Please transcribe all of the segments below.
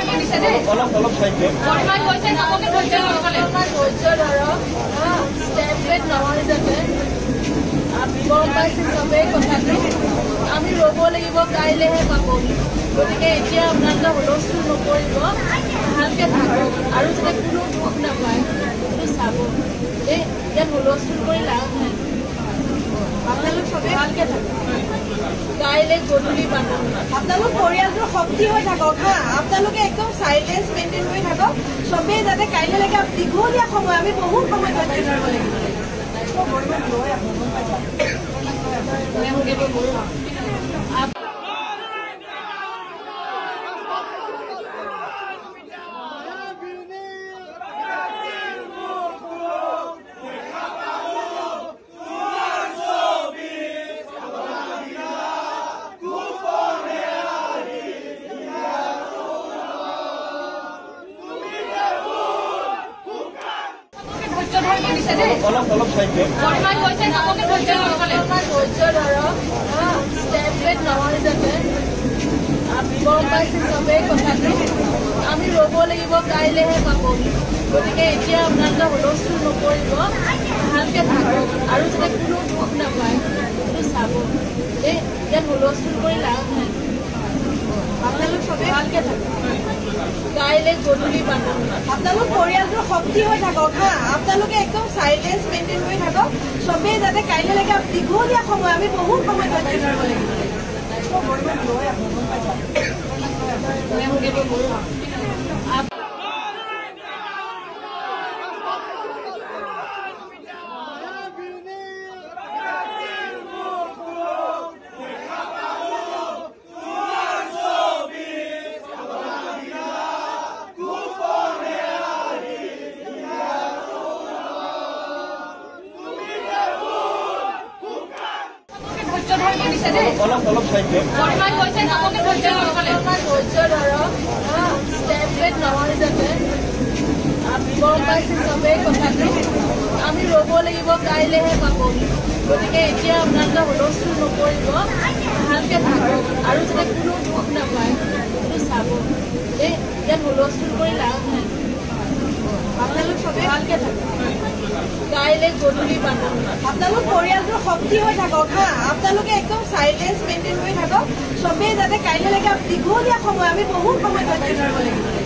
অলপ চাইছে পৰিমাণ কৈছে চাবকে ধৈৰ্য ধৰক টেবলেট নহয় যাতে আমি গম পাইছোঁ চবেই কথাটো আমি ৰ'ব লাগিব কাইলৈহে পাবহি গতিকে এতিয়া আপোনালোকে হুলস্থুল নকৰিব ভালকৈ থাকক আৰু যাতে কোনো দুখ নাপায় সেইটো চাব দেই ইয়াত হুলস্থুল কৰি লাভ নাই আপোনালোক চবেই ভালকৈ থাকক কাইলৈ গধূলি পাতক আপোনালোক পৰিয়ালটোৰ শক্তি হৈ থাকক হা আপোনালোকে একদম চাইলেঞ্চ মেইনটেইন কৰি থাকক চবেই যাতে কাইলৈলৈকে দীঘলীয়া সময় আমি বহুত সময় ধৈৰ্য ধৰিব লাগিব অলপ চাইছে পৰিমাণ কৈছে চাবকে ধৈৰ্য ধৰক টেবলেট নহয় যাতে আমি গম পাইছোঁ চবেই কথাটো আমি ৰ'ব লাগিব কাইলৈহে পাবহি গতিকে এতিয়া আপোনালোকে হুলস্থুল নকৰিব ভালকৈ থাকক আৰু যাতে কোনো দুখ নাপায় সেইটো চাব দেই ইয়াত হুলস্থুল কৰি লাভ নাই আপোনালোক চবেই ভালকৈ থাকক কাইলৈ গধূলি পাতক আপোনালোক পৰিয়ালটোৰ শক্তি হৈ থাকক হা আপোনালোকে একদম চাইলেঞ্চ মেইনটেইন কৰি থাকক চবেই যাতে কাইলৈলৈকে দীঘলীয়া সময় আমি বহুত সময় ধৈৰ্য ধৰিব লাগিব অলপ চাইছে পৰিমাণ কৈছে চাবকে ধৈৰ্য ধৰক টেবলেট নহয় যাতে আমি গম পাইছোঁ চবেই কথাটো আমি ৰ'ব লাগিব কাইলৈহে পাবহি গতিকে এতিয়া আপোনালোকে হুলস্থুল নকৰিব ভালকৈ থাকক আৰু যাতে কোনো দুখ নাপায় সেইটো চাব দেই ইয়াত হুলস্থুল কৰি লাভ নাই আপোনালোক চবেই ভালকৈ থাকক কাইলৈ গধূলি পাতক আপোনালোক পৰিয়ালটোৰ শক্তি হৈ থাকক হা আপোনালোকে একদম চাইলেঞ্চ মেইনটেইন কৰি থাকক চবেই যাতে কাইলৈলৈকে দীঘলীয়া সময় আমি বহুত সময় ধৈৰ্য ধৰিব লাগিব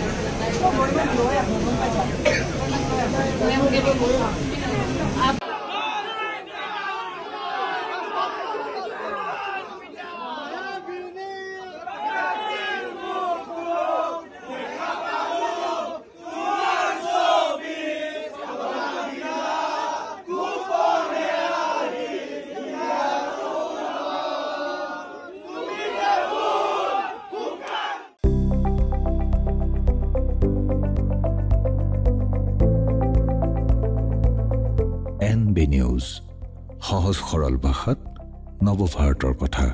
NB নিউজ সহজ সৰল ভাষাত নৱভাৰতৰ কথা।